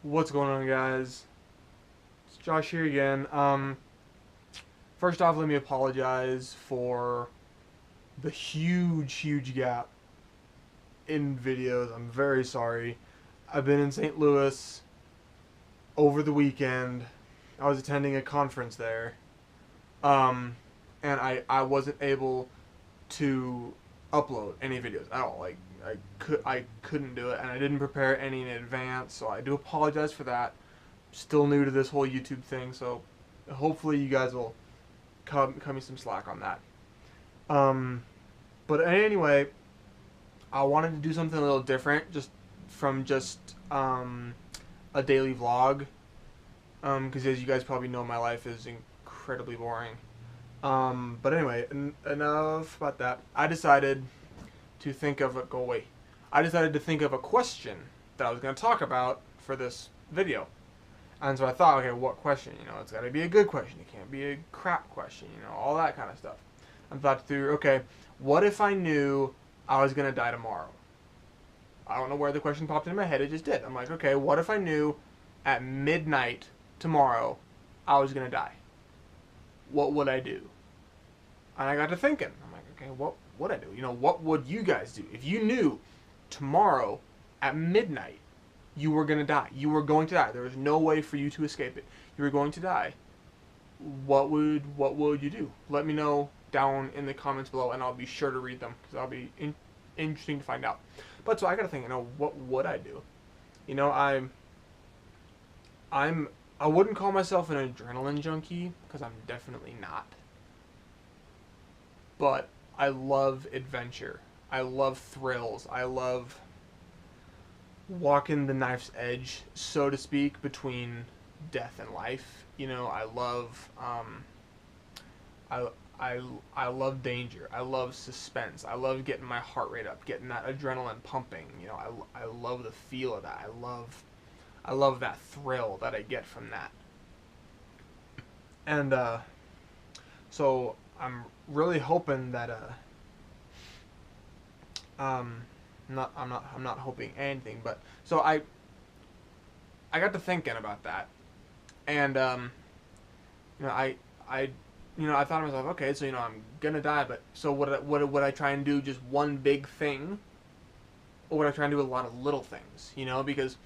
What's going on, guys? It's Josh here again. First off, let me apologize for the huge gap in videos. I'm very sorry. I've been in St. Louis over the weekend. I was attending a conference there, um, and I wasn't able to upload any videos at all. Like I couldn't do it, and I didn't prepare any in advance. So I do apologize for that. Still new to this whole YouTube thing, so hopefully you guys will cut me some slack on that. Um, but anyway, I wanted to do something a little different, just a daily vlog. Because as you guys probably know, my life is incredibly boring. But anyway, enough about that. I decided to think of a go away. I decided to think of a question that I was going to talk about for this video. And so I thought, okay, what question? It's got to be a good question. It can't be a crap question. All that kind of stuff. I thought through, okay, what if I knew I was going to die tomorrow? I don't know where the question popped into my head. It just did. I'm like, okay, what if I knew at midnight tomorrow I was going to die? What would I do? And I got to thinking. I'm like, okay, what would I do? What would you guys do? If you knew tomorrow at midnight you were going to die. You were going to die. There was no way for you to escape it. You were going to die. What would you do? Let me know down in the comments below, and I'll be sure to read them because that'll be interesting to find out. But so I got to think, what would I do? I wouldn't call myself an adrenaline junkie because I'm definitely not. But I love adventure. I love thrills. I love walking the knife's edge, so to speak, between death and life. I love I love danger. I love suspense. I love getting my heart rate up, getting that adrenaline pumping. I love the feel of that. I love that thrill that I get from that. And so I'm really hoping that I'm not hoping anything, but so I got to thinking about that, and I thought to myself, okay, so I'm gonna die, but so would I try and do just one big thing, or would I try and do a lot of little things? Because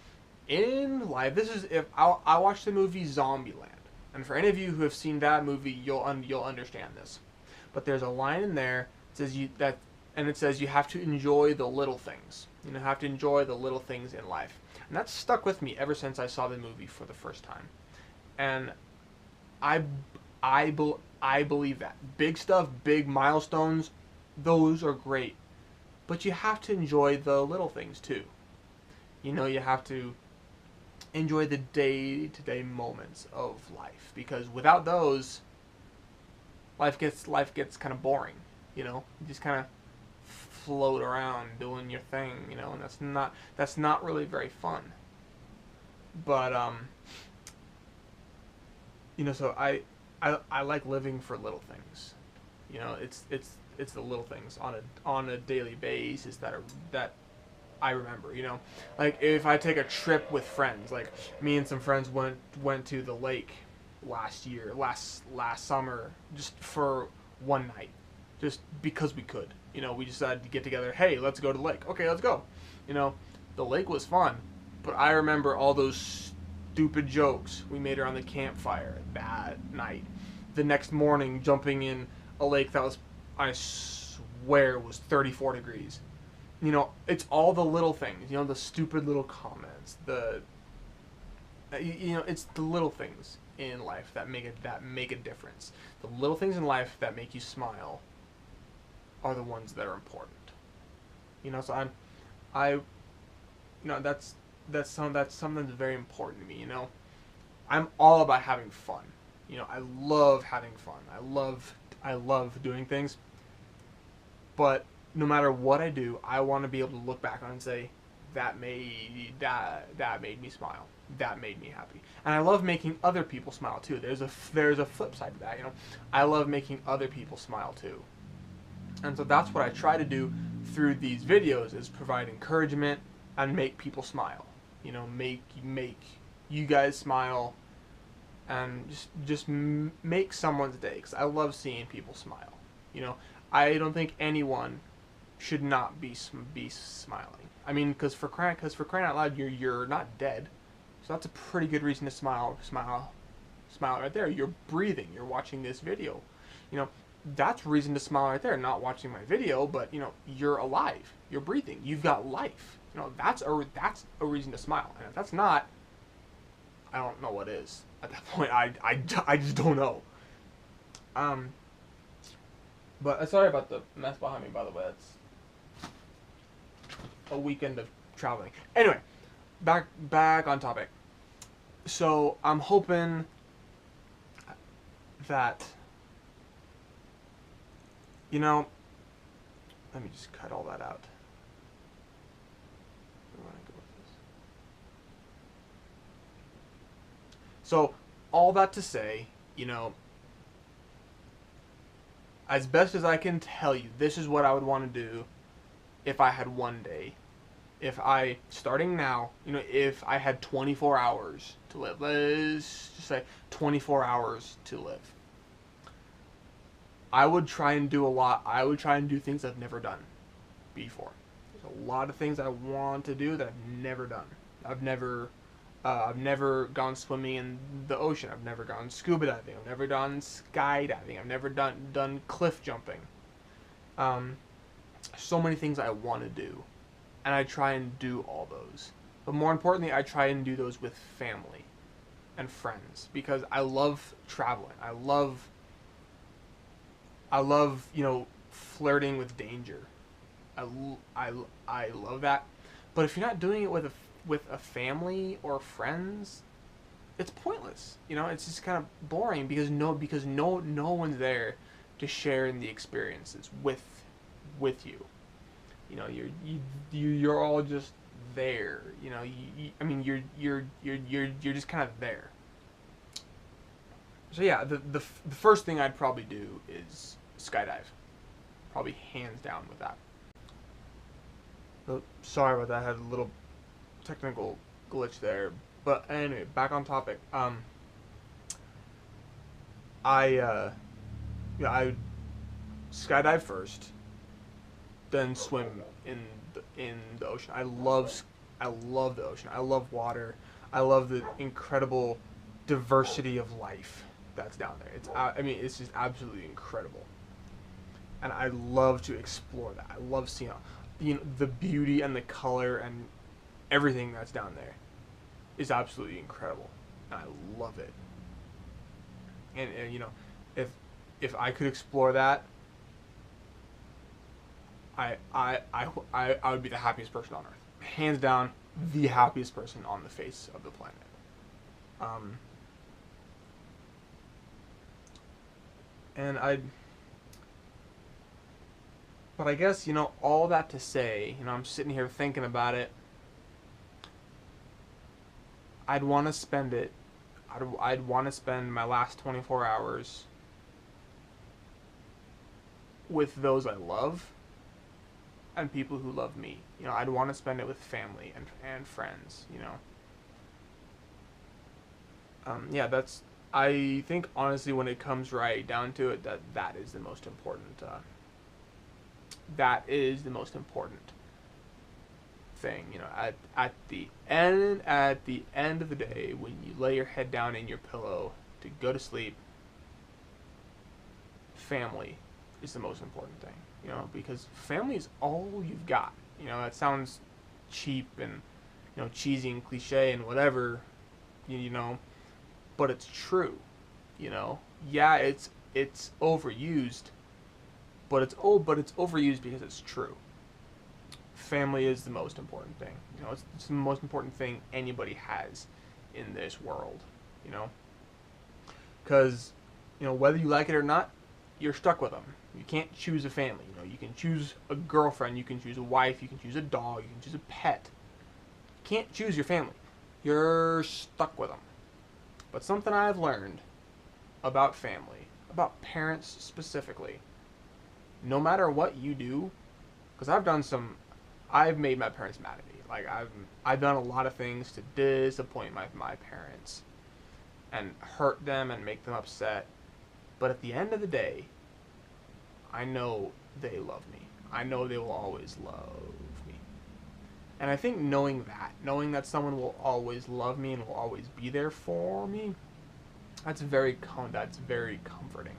in life, this is if I watched the movie Zombieland, and for any of you who have seen that movie, you'll understand this. But there's a line in there that says it says you have to enjoy the little things. You have to enjoy the little things in life. And that's stuck with me ever since I saw the movie for the first time. And I believe that. Big stuff, big milestones, those are great. But you have to enjoy the little things too. You have to enjoy the day-to-day moments of life. Because without those, life gets kind of boring. You just kind of float around doing your thing, and that's not really very fun. But so I like living for little things. It's the little things on a daily basis that I remember. Like if I take a trip with friends, like me and some friends went to the lake last summer, just for one night, just because we could. We decided to get together. Hey, let's go to the lake. Okay, let's go. The lake was fun, but I remember all those stupid jokes we made around the campfire that night. The next morning, jumping in a lake that was, I swear, was 34 degrees. It's all the little things. The stupid little comments. It's the little things in life that make a difference. The little things in life that make you smile are the ones that are important. So that's something that's very important to me. I'm all about having fun. I love having fun. I love doing things. But no matter what I do, I want to be able to look back on and say that made me smile. That made me happy. And I love making other people smile too. There's a flip side to that. I love making other people smile too. And so that's what I try to do through these videos, is provide encouragement and make people smile. Make you guys smile and just make someone's day, because I love seeing people smile. You know, I don't think anyone should not be smiling. I mean, because for crying out loud, you're not dead, so that's a pretty good reason to smile right there. You're breathing. You're watching this video. You know, that's reason to smile right there. Not watching my video, but you know, you're alive. You're breathing. You've got life. You know, that's a reason to smile. And if that's not, I don't know what is. At that point, I just don't know. But sorry about the mess behind me, by the way. It's a weekend of traveling. Anyway, back on topic. So I'm hoping that, you know, let me just cut all that out. Where do I go with this? So all that to say, you know, as best as I can tell you, this is what I would want to do if I had one day. If I, starting now, you know, if I had 24 hours to live, let's just say 24 hours to live, I would try and do a lot. I would try and do things I've never done before. There's a lot of things I want to do that I've never done. I've never gone swimming in the ocean. I've never gone scuba diving. I've never done skydiving. I've never done cliff jumping. So many things I want to do, and I try and do all those. But more importantly, I try and do those with family and friends, because I love traveling. I love, you know, flirting with danger. I love that. But if you're not doing it with a family or friends, it's pointless. You know, it's just kind of boring, because no one's there to share in the experiences with you. You know, you're all just there. You know, I mean, you're just kind of there. So yeah, the first thing I'd probably do is skydive. Probably hands down with that. Oh, sorry about that. I had a little technical glitch there. But anyway, back on topic. I skydive first, then swim in the ocean. I love the ocean. I love water. I love the incredible diversity of life that's down there. It's just absolutely incredible. And I love to explore that. I love seeing, you know, the beauty and the color and everything that's down there is absolutely incredible. And I love it. And you know, if I could explore that, I would be the happiest person on earth. Hands down, the happiest person on the face of the planet. But I guess, you know, all that to say, you know, I'm sitting here thinking about it. I'd want to spend it. I'd want to spend my last 24 hours with those I love and people who love me. You know, I'd want to spend it with family and friends, you know. Yeah, I think, honestly, when it comes right down to it, that is the most important, thing. You know, at the end of the day, when you lay your head down in your pillow to go to sleep, family is the most important thing. You know, because family is all you've got. You know, that sounds cheap and, you know, cheesy and cliche and whatever, you know, but it's true. You know, yeah, it's overused, but it's overused because it's true. Family is the most important thing. You know, it's the most important thing anybody has in this world. You know, because, you know, whether you like it or not, you're stuck with them. You can't choose a family. You know, you can choose a girlfriend, you can choose a wife, you can choose a dog, you can choose a pet. You can't choose your family. You're stuck with them. But something I've learned about family, about parents specifically, no matter what you do, because I've done some I've made my parents mad at me. Like I've done a lot of things to disappoint my parents and hurt them and make them upset. But at the end of the day, I know they love me. I know they will always love me. And I think knowing that someone will always love me and will always be there for me, that's very comforting.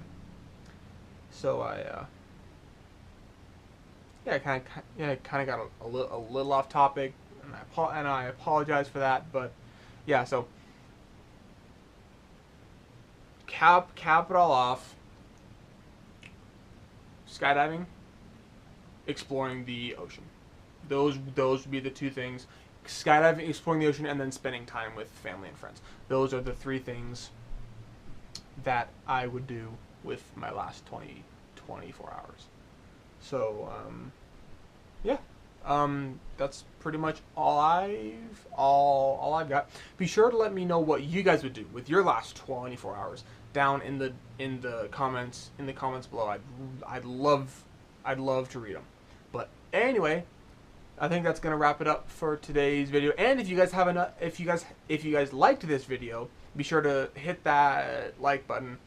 So I kind of got a little off topic, and I apologize for that. But yeah, so cap it all off. Skydiving, exploring the ocean. Those would be the two things. Skydiving, exploring the ocean, and then spending time with family and friends. Those are the three things that I would do with my last 24 hours. So, yeah. That's pretty much all I've got. Be sure to let me know what you guys would do with your last 24 hours down in the comments below. I'd love to read them. But anyway, I think that's gonna wrap it up for today's video. And if you guys liked this video, be sure to hit that like button.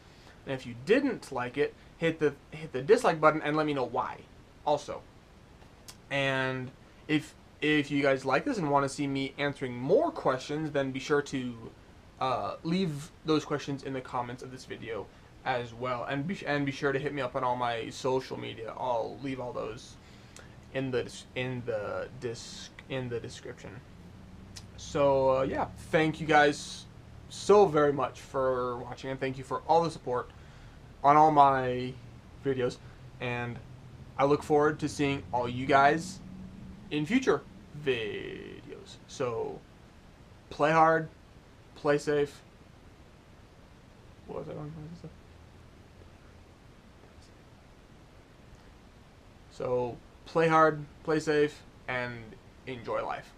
And if you didn't like it, hit the dislike button and let me know why. Also, and if you guys like this and want to see me answering more questions, then be sure to leave those questions in the comments of this video as well, and be sure to hit me up on all my social media. I'll leave all those in the description. So yeah, thank you guys so very much for watching, and thank you for all the support on all my videos, and I look forward to seeing all you guys in future videos. So play hard, play safe. What was I going to say? So play hard, play safe, and enjoy life.